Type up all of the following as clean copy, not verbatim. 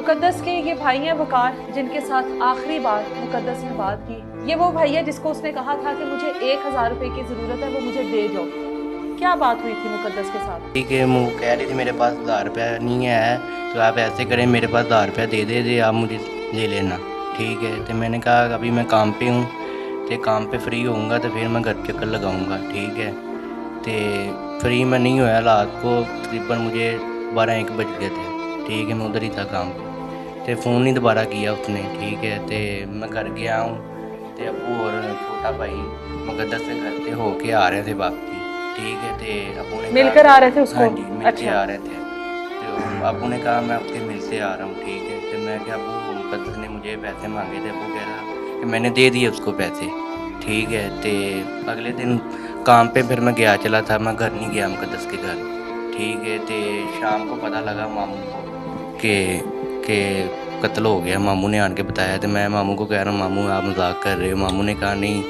मुकद्दस के ये भाई हैं वकार, जिनके साथ आखिरी बार मुकद्दस ने बात की। ये वो भाई है जिसको उसने कहा था कि मुझे 1000 रुपए की ज़रूरत है, वो मुझे दे जाओ। क्या बात हुई थी मुकद्दस के साथ? ठीक है, वो कह रही थी मेरे पास 1000 रुपया नहीं है, तो आप ऐसे करें मेरे पास 1000 रुपया दे दे आप मुझे ले लेना। ठीक है, तो मैंने कहा अभी मैं काम पे हूँ, तो काम पे फ्री होऊंगा तो फिर मैं घर चक्कर लगाऊंगा। ठीक है, तो फ्री में नहीं हुआ, रात को तकरीबन मुझे 12-1 बज गए थे। ठीक है, मैं उधर ही था काम पे, तो फ़ोन नहीं दोबारा किया उसने। ठीक है, तो मैं घर गया हूँ, तो अबू और छोटा भाई मुकद्दस से घर से होके आ रहे थे वापसी। ठीक है, तो अबू ने मिलकर आ रहे थे उसको? हाँ जी, मिलके अच्छा। आ रहे थे। तो अबू ने कहा मैं उसके मिलते आ रहा हूँ। ठीक है, तो मैं क्या, अबू मुकद्दस ने मुझे पैसे मांगे थे, अबू कह रहा कि मैंने दे दिए उसको पैसे। ठीक है, तो अगले दिन काम पे फिर मैं गया चला था, मैं घर नहीं गया मुकद्दस के घर। ठीक है, तो शाम को पता लगा मामू को कि कत्ल हो गया। मामू ने आन के बताया, तो मैं मामू को कह रहा हूँ मामू आप मजाक कर रहे हो। मामू ने कहा नहीं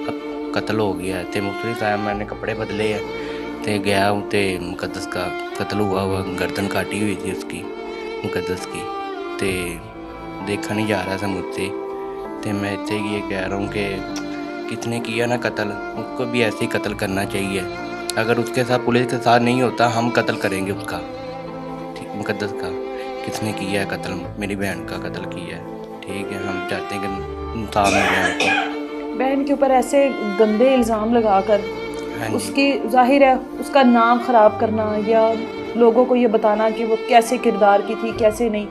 अब कत्ल हो गया है। तो मुफ्ती साहब मैंने कपड़े बदले हैं, तो गया हूँ, तो मुकद्दस का कत्ल हुआ गर्दन काटी हुई थी उसकी, मुकद्दस की। तो देखा नहीं जा रहा था मुझसे। तो मैं इससे ये कह रहा हूँ कि किसने किया ना कत्ल, उसको भी ऐसे ही कत्ल करना चाहिए। अगर उसके साथ पुलिस के साथ नहीं होता, हम कत्ल करेंगे उसका। ठीक, मुकद्दस का किसने किया है कत्ल, मेरी बहन का कत्ल किया है। ठीक है, हम चाहते हैं कि इंसाफ मिले हमको। बहन के ऊपर ऐसे गंदे इल्ज़ाम लगाकर हाँ जी, उसकी जाहिर है उसका नाम ख़राब करना या लोगों को ये बताना कि वो कैसे किरदार की थी कैसे नहीं,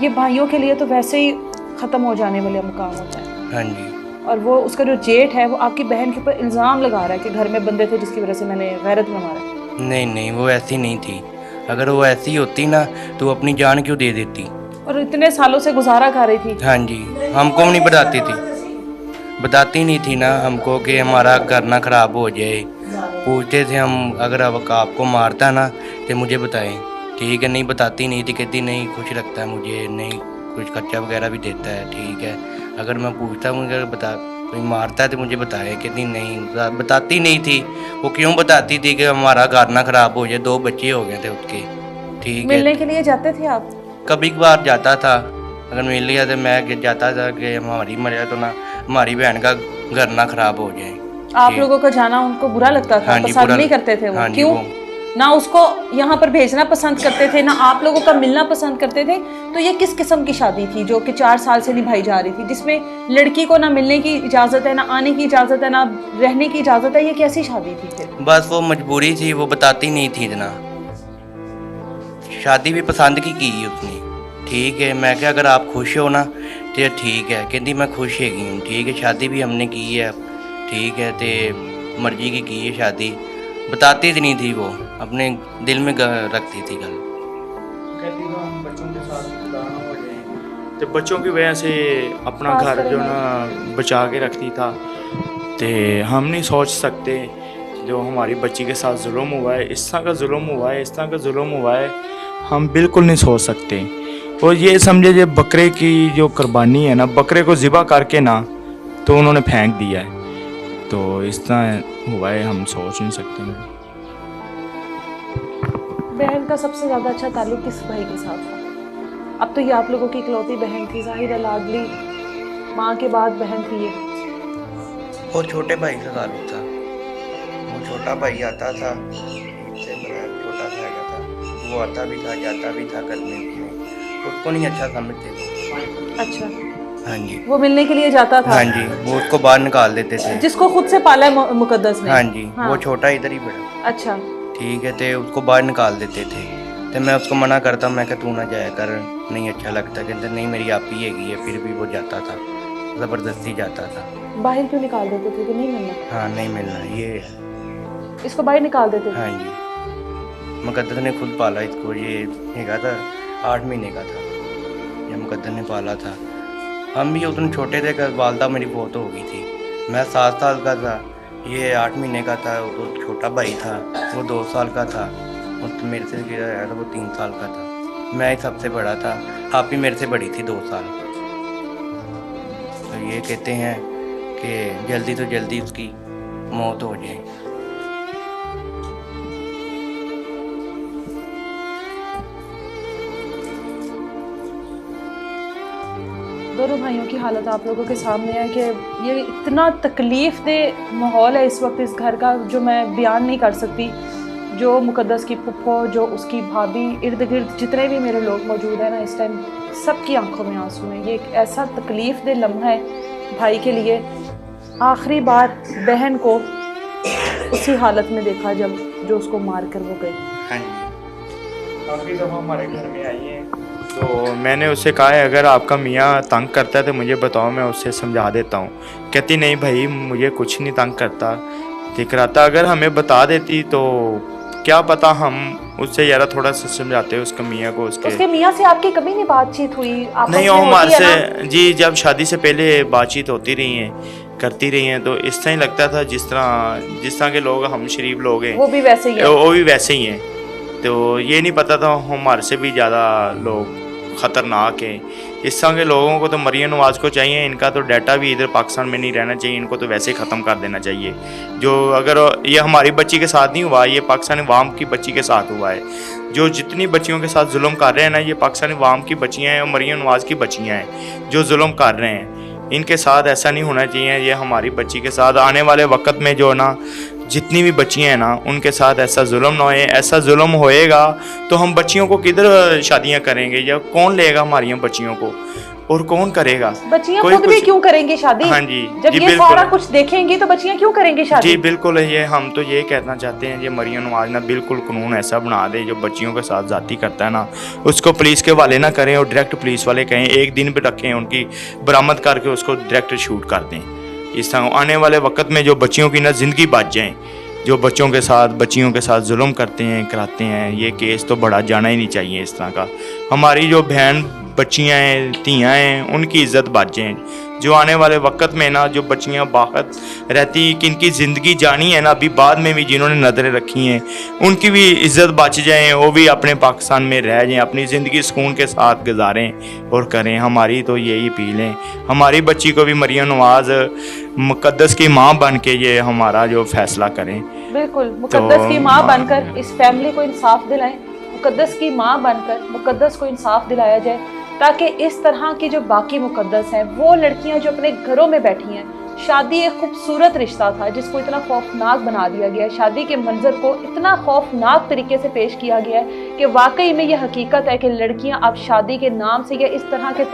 ये भाइयों के लिए तो वैसे ही ख़त्म हो जाने वाला मुकाम होता है। हाँ जी, और वो उसका जो जेठ है वो आपकी बहन के ऊपर इल्ज़ाम लगा रहा है कि घर में बंदे थे जिसकी वजह से मैंने गैरत में मारा। नहीं नहीं, वो ऐसी नहीं थी। अगर वो ऐसी होती ना तो वो अपनी जान क्यों दे देती। और इतने सालों से गुजारा कर रही थी। हाँ जी, हमको नहीं बताती थी, बताती नहीं थी ना हमको कि हमारा घर ना ख़राब हो जाए। पूछते थे हम, अगर अब आपको मारता ना तो मुझे बताएं। ठीक है, नहीं बताती नहीं थी, कहती नहीं खुश रखता है मुझे, नहीं कुछ खर्चा वगैरह भी देता है। ठीक है, अगर मैं पूछता मुझे अगर बता कोई मारता है तो मुझे बताए, कहती नहीं, बताती नहीं थी। वो क्यों बताती थी कि हमारा घर ना ख़राब हो जाए, 2 बच्चे हो गए थे उसके। ठीक है, मिलने के लिए जाते थे आप? कभी कभार जाता था, अगर मिल लिया तो मैं जाता था कि हमारी मर्या तो ना हमारी बहन का घर ना ख़राब हो जाए। आप ठीक, लोगों का जाना उनको बुरा लगता था? हाँ जी, पसंद बुरा नहीं करते थे वो? हाँ जी, क्यों? वो ना उसको यहाँ पर भेजना पसंद करते थे, ना आप लोगों का मिलना पसंद करते थे। तो ये किस किस्म की शादी थी जो कि 4 साल से निभाई जा रही थी, जिसमें लड़की को ना मिलने की इजाज़त है, ना आने की इजाज़त है, ना रहने की इजाज़त है? ये कैसी शादी थी फिर? बस वो मजबूरी थी, वो बताती नहीं थी इतना। शादी भी पसंद की उसने। ठीक है, मैं क्या अगर आप खुश हो ना तो ठीक है, कहती मैं खुश हैगी हूँ। ठीक है, शादी भी हमने की है। ठीक है, तो मर्जी की है शादी, बताती इतनी थी वो, अपने दिल में रखती थी गल। कहती तो हम बच्चों के साथ खुदा ना हो जाए, तो बच्चों की वजह से अपना खास घर करें जो मैं। ना बचा के रखती था। तो हम नहीं सोच सकते जो हमारी बच्ची के साथ जुल्म हुआ है, इस तरह का जुल्म हुआ है, इस तरह का जुल्म हुआ है, हम बिल्कुल नहीं सोच सकते। और ये समझे जो बकरे की जो कुर्बानी है ना, बकरे को ज़िबा करके ना तो उन्होंने फेंक दिया है, तो इस तरह हुआ है, हम सोच नहीं सकते। बहन का सबसे ज़्यादा अच्छा ताल्लुक किस भाई के साथ था? अब तो ये आप लोगों की इकलौती बहन थी, जाहिर है लाडली माँ के बाद बहन थी ये। वो छोटे भाई से ताल्लुक था, वो छोटा भाई आता था, इससे बड़ा छोटा सा हैगा था, वो आता भी था जाता भी था करने में, उसको नहीं अच्छा समझते थे। अच्छा, हाँ जी, वो मिलने के लिए जाता था? हाँ जी, वो उसको बाहर निकाल देते थे। जिसको खुद से पाला है मुकद्दस ने? हाँ जी, हाँ। वो छोटा इधर ही बड़ा। अच्छा। ठीक है, तो उसको बाहर निकाल देते थे, तो मैं उसको मना करता, मैं कि तू ना जाया कर, नहीं अच्छा लगता। कहते नहीं मेरी आप ही हैगी है, फिर भी वो जाता था, ज़बरदस्ती जाता था। बाहर क्यों निकाल देते थे कि नहीं मिलना? हाँ, नहीं मिलना ये है। इसको बाहर निकाल देते थे? हाँ जी, मुकद्दस ने खुद पाला इसको, ये हैगा था 8 महीने का था, ये मुकद्दस ने पाला था। हम भी उतने छोटे थे कि वालदा मेरी बहुत हो गई थी, मैं 7 साल का था, ये 8 महीने का था। वो तो छोटा भाई था, वो 2 साल का था, और तो मेरे से गिरा आया था, वो 3 साल का था। मैं ही सबसे बड़ा था, आप ही मेरे से बड़ी थी 2 साल। तो ये कहते हैं कि जल्दी तो जल्दी उसकी मौत हो जाए। دونوں بھائیوں کی حالت آپ لوگوں کے سامنے ہے کہ یہ اتنا تکلیف دہ ماحول ہے اس وقت اس گھر کا جو میں بیان نہیں کر سکتی. جو مقدس کی پھپھو، جو اس کی بھابھی، ارد گرد جتنے بھی میرے لوگ موجود ہیں نا اس ٹائم، سب کی آنکھوں میں آنسو ہیں. یہ ایک ایسا تکلیف دہ لمحہ ہے بھائی کے لیے. آخری بار بہن کو اسی حالت میں دیکھا جب جو اس کو مار کر وہ گئے. ہاں جی. کافی دفعہ ہمارے گھر میں آئی ہیں تو میں نے اس سے کہا ہے اگر آپ کا میاں تنگ کرتا ہے تو مجھے بتاؤ، میں اس سے سمجھا دیتا ہوں. کہتی نہیں بھائی مجھے کچھ نہیں تنگ کرتا دکھ رہا تھا، اگر ہمیں بتا دیتی تو کیا پتا ہم اس سے یارا تھوڑا سا سمجھاتے اس کے میاں کو. اس کے میاں سے آپ کی کبھی نہیں بات چیت ہوئی؟ نہیں ہمارے سے جی جب شادی سے پہلے بات چیت ہوتی رہی ہیں کرتی رہی ہیں تو اس طرح ہی لگتا تھا جس طرح کے لوگ ہم شریف لوگ ہیں وہ بھی ویسے ہی ہیں. وہ بھی ویسے ہی ہیں. تو یہ نہیں پتا تھا ہمارے سے بھی زیادہ لوگ خطرناک ہیں. اس طرح کے لوگوں کو تو مریم نواز کو چاہیے ان کا تو ڈیٹا بھی ادھر پاکستان میں نہیں رہنا چاہیے، ان کو تو ویسے ہی ختم کر دینا چاہیے. جو اگر یہ ہماری بچی کے ساتھ نہیں ہوا، یہ پاکستانی عوام کی بچی کے ساتھ ہوا ہے. جو جتنی بچیوں کے ساتھ ظلم کر رہے ہیں نا یہ پاکستانی عوام کی بچیاں ہیں اور مریم نواز کی بچیاں ہیں جو ظلم کر رہے ہیں. ان کے ساتھ ایسا نہیں ہونا چاہیے. یہ ہماری بچی کے ساتھ آنے والے وقت میں جو نا جتنی بھی بچیاں ہیں نا ان کے ساتھ ایسا ظلم نہ ہوئے. ایسا ظلم ہوئے گا تو ہم بچیوں کو کدھر شادیاں کریں گے، یا کون لے گا ہماری بچیوں کو اور کون کرے گا؟ بچیاں خود بھی کیوں کریں گی شادی؟ ہاں جی جب یہ سارا کچھ دیکھیں گی تو بچیاں کیوں کریں گی شادی؟ جی بالکل. یہ ہم تو یہ کہنا چاہتے ہیں یہ مریم نواز نا بالکل قانون ایسا بنا دے جو بچیوں کے ساتھ ذاتی کرتا ہے نا اس کو پولیس کے حوالے نہ کریں اور ڈائریکٹ پولیس والے کہیں ایک دن پہ رکھیں ان کی برآمد کر کے اس کو ڈائریکٹ شوٹ کر دیں. اس طرح آنے والے وقت میں جو بچیوں کی نا زندگی بچ جائیں، جو بچیوں کے ساتھ ظلم کرتے ہیں کراتے ہیں، یہ کیس تو بڑھا جانا ہی نہیں چاہیے اس طرح کا. ہماری جو بہن بچیاں ہیں تیاں ہیں ان کی عزت بچ جائیں. جو آنے والے وقت میں نا جو بچیاں باہر رہتی کن کی زندگی جانی ہے نا ابھی بعد میں بھی جنہوں نے نظریں رکھی ہیں ان کی بھی عزت بچ جائیں، وہ بھی اپنے پاکستان میں رہ جائیں، اپنی زندگی سکون کے ساتھ گزاریں اور کریں. ہماری تو یہی اپیل ہے. ہماری بچی کو بھی مریم نواز مقدس کی ماں بن کے یہ ہمارا جو فیصلہ کریں. بالکل مقدس کی ماں بن کر اس فیملی کو انصاف دلائیں. مقدس کی ماں بن کر مقدس کو انصاف دلایا جائے تاکہ اس طرح کی جو باقی مقدس ہیں وہ لڑکیاں جو اپنے گھروں میں بیٹھی ہیں. شادی ایک خوبصورت رشتہ تھا جس کو اتنا خوفناک بنا دیا گیا ہے. شادی کے منظر کو اتنا خوفناک طریقے سے پیش کیا گیا ہے کہ واقعی میں یہ حقیقت ہے کہ لڑکیاں اب شادی کے نام سے یا اس طرح کے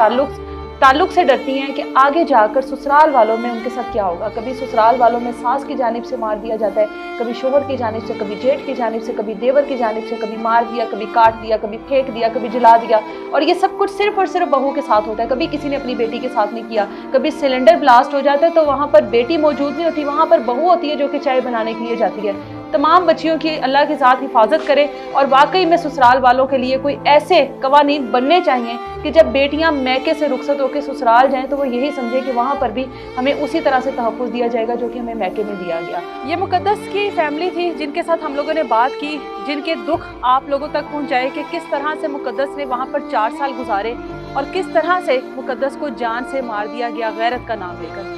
تعلق سے ڈرتی ہیں کہ آگے جا کر سسرال والوں میں ان کے ساتھ کیا ہوگا. کبھی سسرال والوں میں ساس کی جانب سے مار دیا جاتا ہے، کبھی شوہر کی جانب سے، کبھی جیٹھ کی جانب سے، کبھی دیور کی جانب سے، کبھی مار دیا، کبھی کاٹ دیا، کبھی پھینک دیا، کبھی جلا دیا. اور یہ سب کچھ صرف اور صرف بہو کے ساتھ ہوتا ہے. کبھی کسی نے اپنی بیٹی کے ساتھ نہیں کیا. کبھی سلنڈر بلاسٹ ہو جاتا ہے تو وہاں پر بیٹی موجود نہیں ہوتی، وہاں پر بہو ہوتی ہے جو کہ چائے بنانے کے لیے جاتی ہے. تمام بچیوں کی اللہ کے ذات حفاظت کرے اور واقعی میں سسرال والوں کے لیے کوئی ایسے قوانین بننے چاہیے کہ جب بیٹیاں میکے سے رخصت ہو کے سسرال جائیں تو وہ یہی سمجھے کہ وہاں پر بھی ہمیں اسی طرح سے تحفظ دیا جائے گا جو کہ ہمیں میکے میں دیا گیا. یہ مقدس کی فیملی تھی جن کے ساتھ ہم لوگوں نے بات کی، جن کے دکھ آپ لوگوں تک پہنچائے کہ کس طرح سے مقدس نے وہاں پر 4 سال گزارے اور کس طرح سے مقدس کو جان سے مار دیا گیا غیرت کا نام لے کر.